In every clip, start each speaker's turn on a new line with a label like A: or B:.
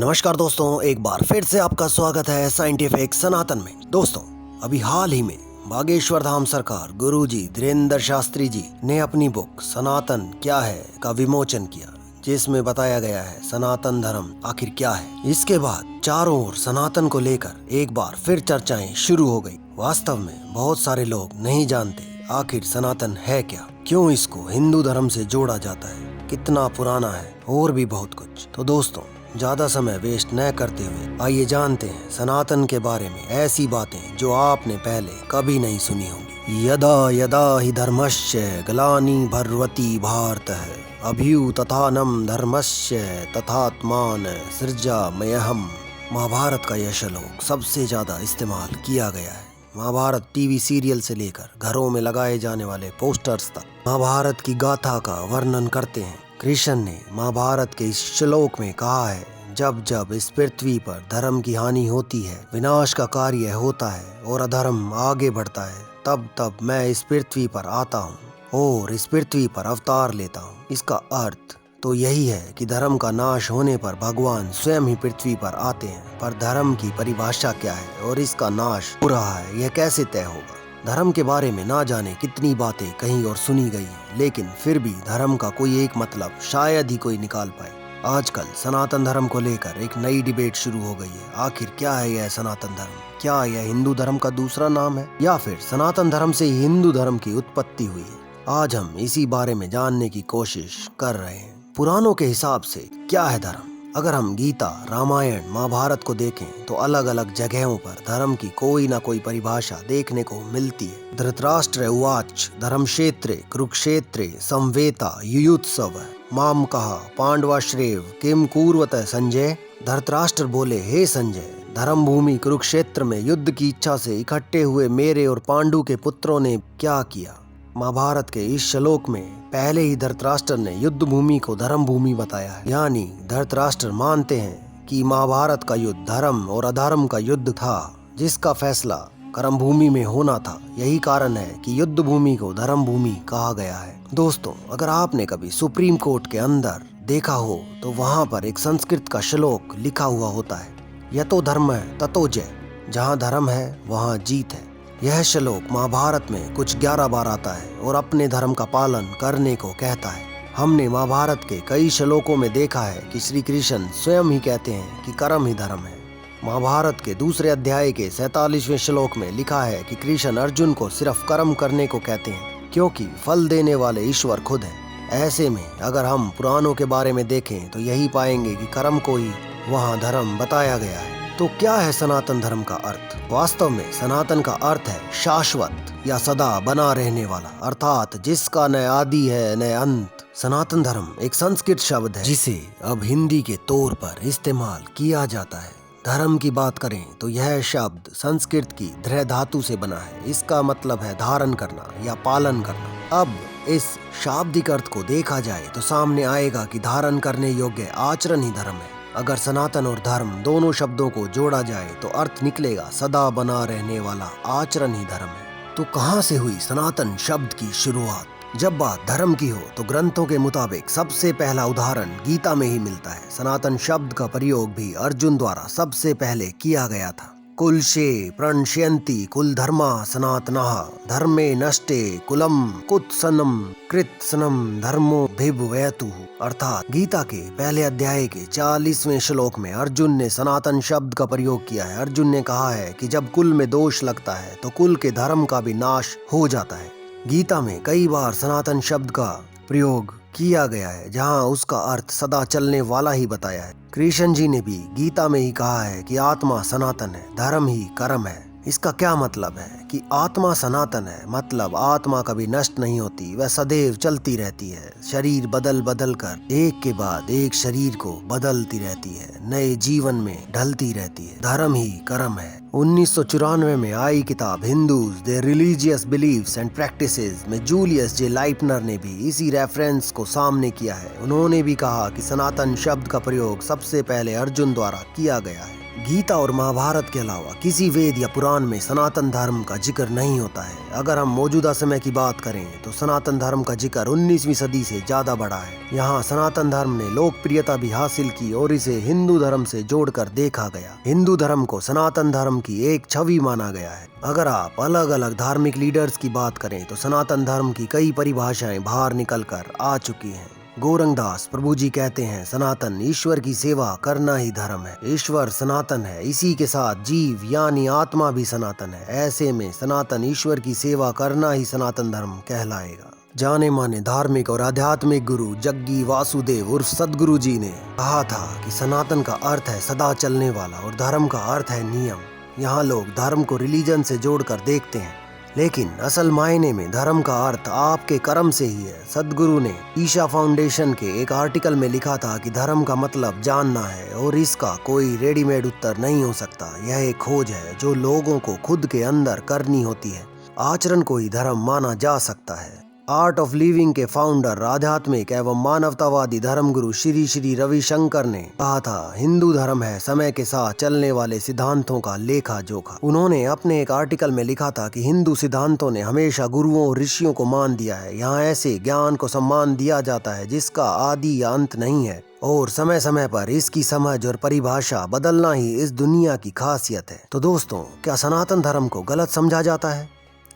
A: नमस्कार दोस्तों, एक बार फिर से आपका स्वागत है साइंटिफिक सनातन में। दोस्तों, अभी हाल ही में बागेश्वर धाम सरकार गुरुजी धीरेन्द्र शास्त्री जी ने अपनी बुक सनातन क्या है का विमोचन किया, जिसमें बताया गया है सनातन धर्म आखिर क्या है। इसके बाद चारों ओर सनातन को लेकर एक बार फिर चर्चाएं शुरू हो गई। वास्तव में बहुत सारे लोग नहीं जानते आखिर सनातन है क्या, क्यों इसको हिंदू धर्म से जोड़ा जाता है, कितना पुराना है और भी बहुत कुछ। तो दोस्तों, ज्यादा समय वेस्ट न करते हुए आइए जानते हैं सनातन के बारे में ऐसी बातें जो आपने पहले कभी नहीं सुनी होंगी। यदा यदा ही धर्मस्य ग्लानि भर्वति भारतः अभ्युत्थानं धर्मस्य तथात्मान सृजाम्यहम्। महाभारत का यह श्लोक सबसे ज्यादा इस्तेमाल किया गया है। महाभारत टीवी सीरियल से लेकर घरों में लगाए जाने वाले पोस्टर्स तक महाभारत की गाथा का वर्णन करते हैं। कृष्ण ने महाभारत के इस श्लोक में कहा है, जब जब इस पृथ्वी पर धर्म की हानि होती है, विनाश का कार्य होता है और अधर्म आगे बढ़ता है, तब तब मैं इस पृथ्वी पर आता हूँ और इस पृथ्वी पर अवतार लेता हूँ। इसका अर्थ तो यही है कि धर्म का नाश होने पर भगवान स्वयं ही पृथ्वी पर आते हैं। पर धर्म की परिभाषा क्या है और इसका नाश हो रहा है, यह कैसे तय होगा? धर्म के बारे में ना जाने कितनी बातें कहीं और सुनी गई हैं, लेकिन फिर भी धर्म का कोई एक मतलब शायद ही कोई निकाल पाए। आजकल सनातन धर्म को लेकर एक नई डिबेट शुरू हो गई है। आखिर क्या है यह सनातन धर्म? क्या यह हिंदू धर्म का दूसरा नाम है या फिर सनातन धर्म से ही हिंदू धर्म की उत्पत्ति हुई है? आज हम इसी बारे में जानने की कोशिश कर रहे हैं। पुराणों के हिसाब से क्या है धर्म? अगर हम गीता, रामायण, महाभारत को देखें तो अलग अलग जगहों पर धर्म की कोई ना कोई परिभाषा देखने को मिलती है। धृतराष्ट्र उवाच धर्मक्षेत्रे कुरुक्षेत्रे समवेता युयुत्सव माम कहा पांडवाश्रेव किम कुर्वत संजय। धृतराष्ट्र बोले, हे संजय, धर्म भूमि कुरुक्षेत्र में युद्ध की इच्छा से इकट्ठे हुए मेरे और पांडु के पुत्रों ने क्या किया? महाभारत के इस श्लोक में पहले ही धृतराष्ट्र ने युद्ध भूमि को धर्म भूमि बताया है। यानी धृतराष्ट्र मानते हैं कि महाभारत का युद्ध धर्म और अधर्म का युद्ध था, जिसका फैसला कर्म भूमि में होना था। यही कारण है कि युद्ध भूमि को धर्म भूमि कहा गया है। दोस्तों, अगर आपने कभी सुप्रीम कोर्ट के अंदर देखा हो तो वहाँ पर एक संस्कृत का श्लोक लिखा हुआ होता है, यतो धर्म ततो जय। जहाँ धर्म है वहाँ जीत है। यह श्लोक महाभारत में कुछ 11 बार आता है और अपने धर्म का पालन करने को कहता है। हमने महाभारत के कई श्लोकों में देखा है कि श्री कृष्ण स्वयं ही कहते हैं कि कर्म ही धर्म है। महाभारत के दूसरे अध्याय के 47वें श्लोक में लिखा है कि कृष्ण अर्जुन को सिर्फ कर्म करने को कहते हैं, क्योंकि फल देने वाले ईश्वर खुद है। ऐसे में अगर हम पुराणों के बारे में देखें तो यही पाएंगे कि कर्म को ही वहाँ धर्म बताया गया है। तो क्या है सनातन धर्म का अर्थ? वास्तव में सनातन का अर्थ है शाश्वत या सदा बना रहने वाला, अर्थात जिसका न आदि है न अंत। सनातन धर्म एक संस्कृत शब्द है जिसे अब हिंदी के तौर पर इस्तेमाल किया जाता है। धर्म की बात करें तो यह शब्द संस्कृत की धृ धातु से बना है। इसका मतलब है धारण करना या पालन करना। अब इस शाब्दिक अर्थ को देखा जाए तो सामने आएगा कि धारण करने योग्य आचरण ही धर्म है। अगर सनातन और धर्म दोनों शब्दों को जोड़ा जाए तो अर्थ निकलेगा सदा बना रहने वाला आचरण ही धर्म है। तो कहाँ से हुई सनातन शब्द की शुरुआत? जब बात धर्म की हो तो ग्रंथों के मुताबिक सबसे पहला उदाहरण गीता में ही मिलता है। सनातन शब्द का प्रयोग भी अर्जुन द्वारा सबसे पहले किया गया था। कुलशे प्रणश्यन्ति कुल धर्मा सनातनः धर्मे नष्टे कुलम कुत्सनम कृत्सनम धर्मो भिभवतु। अर्थात गीता के पहले अध्याय के 40वें श्लोक में अर्जुन ने सनातन शब्द का प्रयोग किया है। अर्जुन ने कहा है कि जब कुल में दोष लगता है तो कुल के धर्म का भी नाश हो जाता है। गीता में कई बार सनातन शब्द का प्रयोग किया गया है, जहाँ उसका अर्थ सदा चलने वाला ही बताया है। कृष्ण जी ने भी गीता में ही कहा है कि आत्मा सनातन है, धर्म ही कर्म है। इसका क्या मतलब है कि आत्मा सनातन है, मतलब आत्मा कभी नष्ट नहीं होती, वह सदैव चलती रहती है। शरीर बदल बदल कर एक के बाद एक शरीर को बदलती रहती है, नए जीवन में ढलती रहती है। धर्म ही कर्म है। 1994 में आई किताब Hindus their religious beliefs and practices में जूलियस जे लाइपनर ने भी इसी रेफरेंस को सामने किया है। उन्होंने भी कहा कि सनातन शब्द का प्रयोग सबसे पहले अर्जुन द्वारा किया गया है। गीता और महाभारत के अलावा किसी वेद या पुराण में सनातन धर्म का जिक्र नहीं होता है। अगर हम मौजूदा समय की बात करें तो सनातन धर्म का जिक्र 19वीं सदी से ज्यादा बढ़ा है। यहाँ सनातन धर्म ने लोकप्रियता भी हासिल की और इसे हिंदू धर्म से जोड़कर देखा गया। हिंदू धर्म को सनातन धर्म की एक छवि माना गया है। अगर आप अलग अलग धार्मिक लीडर्स की बात करें तो सनातन धर्म की कई परिभाषाएं बाहर निकल कर आ चुकी हैं। गौरंगदास प्रभु जी कहते हैं, सनातन ईश्वर की सेवा करना ही धर्म है। ईश्वर सनातन है, इसी के साथ जीव यानी आत्मा भी सनातन है। ऐसे में सनातन ईश्वर की सेवा करना ही सनातन धर्म कहलाएगा। जाने माने धार्मिक और आध्यात्मिक गुरु जग्गी वासुदेव उर्फ सदगुरु जी ने कहा था कि सनातन का अर्थ है सदा चलने वाला और धर्म का अर्थ है नियम। यहाँ लोग धर्म को रिलीजन से जोड़कर देखते हैं, लेकिन असल मायने में धर्म का अर्थ आपके कर्म से ही है। सदगुरु ने ईशा फाउंडेशन के एक आर्टिकल में लिखा था कि धर्म का मतलब जानना है और इसका कोई रेडीमेड उत्तर नहीं हो सकता। यह एक खोज है जो लोगों को खुद के अंदर करनी होती है। आचरण को ही धर्म माना जा सकता है। आर्ट ऑफ लिविंग के फाउंडर आध्यात्मिक एवं मानवतावादी धर्मगुरु श्री श्री रविशंकर ने कहा था, हिंदू धर्म है समय के साथ चलने वाले सिद्धांतों का लेखा जोखा। उन्होंने अपने एक आर्टिकल में लिखा था कि हिंदू सिद्धांतों ने हमेशा गुरुओं और ऋषियों को मान दिया है। यहाँ ऐसे ज्ञान को सम्मान दिया जाता है जिसका आदि या अंत नहीं है और समय समय पर इसकी समझ और परिभाषा बदलना ही इस दुनिया की खासियत है। तो दोस्तों, क्या सनातन धर्म को गलत समझा जाता है?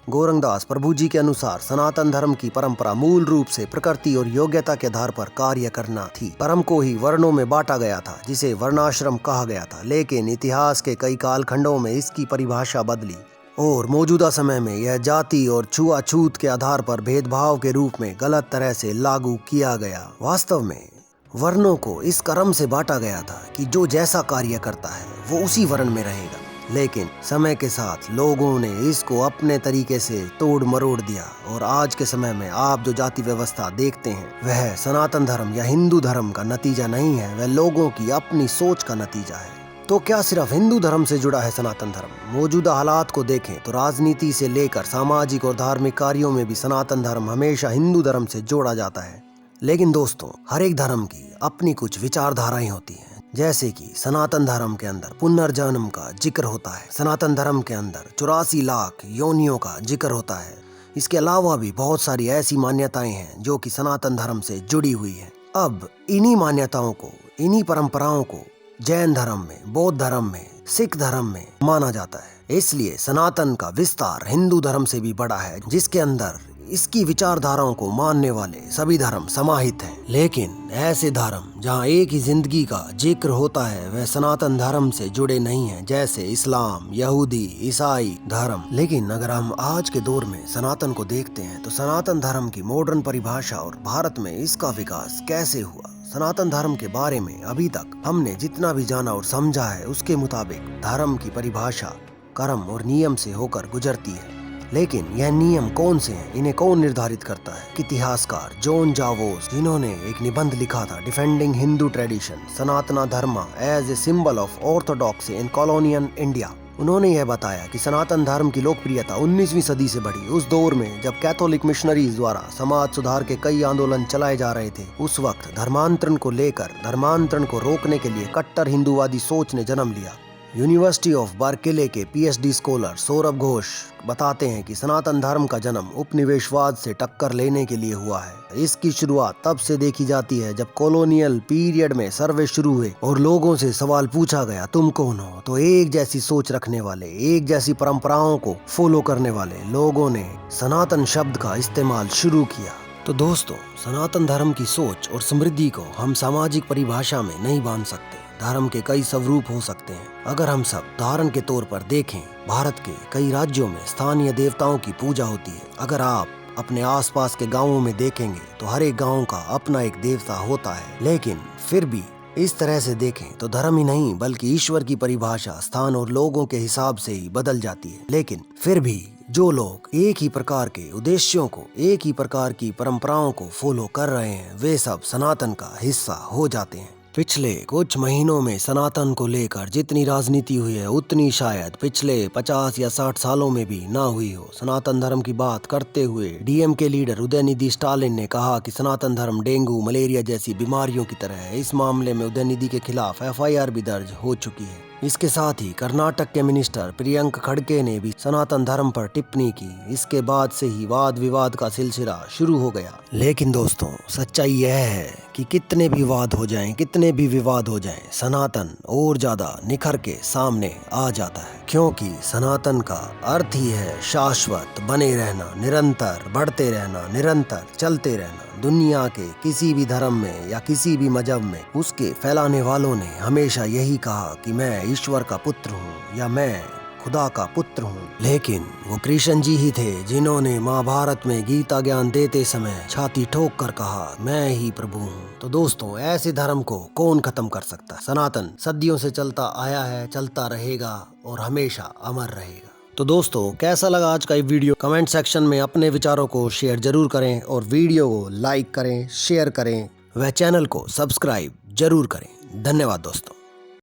A: गौरंगदास प्रभु जी के अनुसार सनातन धर्म की परंपरा मूल रूप से प्रकृति और योग्यता के आधार पर कार्य करना थी। परम को ही वर्णों में बांटा गया था जिसे वर्णाश्रम कहा गया था, लेकिन इतिहास के कई कालखंडों में इसकी परिभाषा बदली और मौजूदा समय में यह जाति और छुआछूत के आधार पर भेदभाव के रूप में गलत तरह से लागू किया गया। वास्तव में वर्णों को इस क्रम से बांटा गया था कि जो जैसा कार्य करता है वो उसी वर्ण में रहेगा, लेकिन समय के साथ लोगों ने इसको अपने तरीके से तोड़ मरोड़ दिया और आज के समय में आप जो जाति व्यवस्था देखते हैं वह सनातन धर्म या हिंदू धर्म का नतीजा नहीं है, वह लोगों की अपनी सोच का नतीजा है। तो क्या सिर्फ हिंदू धर्म से जुड़ा है सनातन धर्म? मौजूदा हालात को देखें तो राजनीति से लेकर सामाजिक और धार्मिक कार्यों में भी सनातन धर्म हमेशा हिंदू धर्म से जोड़ा जाता है। लेकिन दोस्तों, हर एक धर्म की अपनी कुछ विचारधाराएं होती हैं। जैसे कि सनातन धर्म के अंदर पुनर्जन्म का जिक्र होता है, सनातन धर्म के अंदर 84 लाख योनियों का जिक्र होता है। इसके अलावा भी बहुत सारी ऐसी मान्यताएं हैं जो कि सनातन धर्म से जुड़ी हुई हैं। अब इन्हीं मान्यताओं को, इन्हीं परंपराओं को जैन धर्म में, बौद्ध धर्म में, सिख धर्म में माना जाता है। इसलिए सनातन का विस्तार हिंदू धर्म से भी बड़ा है, जिसके अंदर इसकी विचारधाराओं को मानने वाले सभी धर्म समाहित हैं। लेकिन ऐसे धर्म जहाँ एक ही जिंदगी का जिक्र होता है वह सनातन धर्म से जुड़े नहीं हैं, जैसे इस्लाम, यहूदी, ईसाई धर्म। लेकिन अगर हम आज के दौर में सनातन को देखते हैं तो सनातन धर्म की मॉडर्न परिभाषा और भारत में इसका विकास कैसे हुआ, सनातन धर्म के बारे में अभी तक हमने जितना भी जाना और समझा है उसके मुताबिक धर्म की परिभाषा कर्म और नियम से होकर गुजरती है। लेकिन यह नियम कौन से हैं, इन्हें कौन निर्धारित करता है? इतिहासकार जॉन जावोस, जिन्होंने एक निबंध लिखा था defending Hindu tradition Sanatana Dharma as a symbol of orthodoxy in colonial India, उन्होंने यह बताया कि सनातन धर्म की लोकप्रियता 19वीं सदी से बढ़ी। उस दौर में जब कैथोलिक मिशनरीज द्वारा समाज सुधार के कई आंदोलन चलाए जा रहे थे, उस वक्त धर्मांतरण को लेकर धर्मांतरण को रोकने के लिए कट्टर हिंदूवादी सोच ने जन्म लिया। यूनिवर्सिटी ऑफ बर्कले के पीएचडी स्कॉलर सौरभ घोष बताते हैं कि सनातन धर्म का जन्म उपनिवेशवाद से टक्कर लेने के लिए हुआ है। इसकी शुरुआत तब से देखी जाती है जब कॉलोनियल पीरियड में सर्वे शुरू हुए और लोगों से सवाल पूछा गया, तुम कौन हो? तो एक जैसी सोच रखने वाले, एक जैसी परंपराओं को फॉलो करने वाले लोगों ने सनातन शब्द का इस्तेमाल शुरू किया। तो दोस्तों, सनातन धर्म की सोच और समृद्धि को हम सामाजिक परिभाषा में नहीं बांध सकते। धर्म के कई स्वरूप हो सकते हैं। अगर हम सब उदाहरण के तौर पर देखें, भारत के कई राज्यों में स्थानीय देवताओं की पूजा होती है। अगर आप अपने आसपास के गांवों में देखेंगे तो हर एक गांव का अपना एक देवता होता है। लेकिन फिर भी इस तरह से देखें तो धर्म ही नहीं बल्कि ईश्वर की परिभाषा स्थान और लोगों के हिसाब से ही बदल जाती है। लेकिन फिर भी जो लोग एक ही प्रकार के उद्देश्यों को, एक ही प्रकार की परंपराओं को फॉलो कर रहे हैं, वे सब सनातन का हिस्सा हो जाते हैं। पिछले कुछ महीनों में सनातन को लेकर जितनी राजनीति हुई है उतनी शायद पिछले 50 या 60 सालों में भी ना हुई हो। सनातन धर्म की बात करते हुए डीएमके लीडर उदयनिधि स्टालिन ने कहा कि सनातन धर्म डेंगू, मलेरिया जैसी बीमारियों की तरह है। इस मामले में उदयनिधि के खिलाफ एफआईआर भी दर्ज हो चुकी है। इसके साथ ही कर्नाटक के मिनिस्टर प्रियंक खड़गे ने भी सनातन धर्म पर टिप्पणी की। इसके बाद से ही वाद विवाद का सिलसिला शुरू हो गया। लेकिन दोस्तों, सच्चाई यह है कि कितने भी वाद हो जाएं, कितने भी विवाद हो जाएं, सनातन और ज्यादा निखर के सामने आ जाता है, क्योंकि सनातन का अर्थ ही है शाश्वत बने रहना, निरंतर बढ़ते रहना, निरंतर चलते रहना। दुनिया के किसी भी धर्म में या किसी भी मजहब में उसके फैलाने वालों ने हमेशा यही कहा कि मैं ईश्वर का पुत्र हूँ या मैं खुदा का पुत्र हूँ। लेकिन वो कृष्ण जी ही थे जिन्होंने महाभारत में गीता ज्ञान देते समय छाती ठोक कर कहा, मैं ही प्रभु हूँ। तो दोस्तों, ऐसे धर्म को कौन खत्म कर सकता है? सनातन सदियों से चलता आया है, चलता रहेगा और हमेशा अमर रहेगा। तो दोस्तों, कैसा लगा आज का ये वीडियो? कमेंट सेक्शन में अपने विचारों को शेयर जरूर करें और वीडियो को लाइक करें, शेयर करें व चैनल को सब्सक्राइब जरूर करें। धन्यवाद दोस्तों।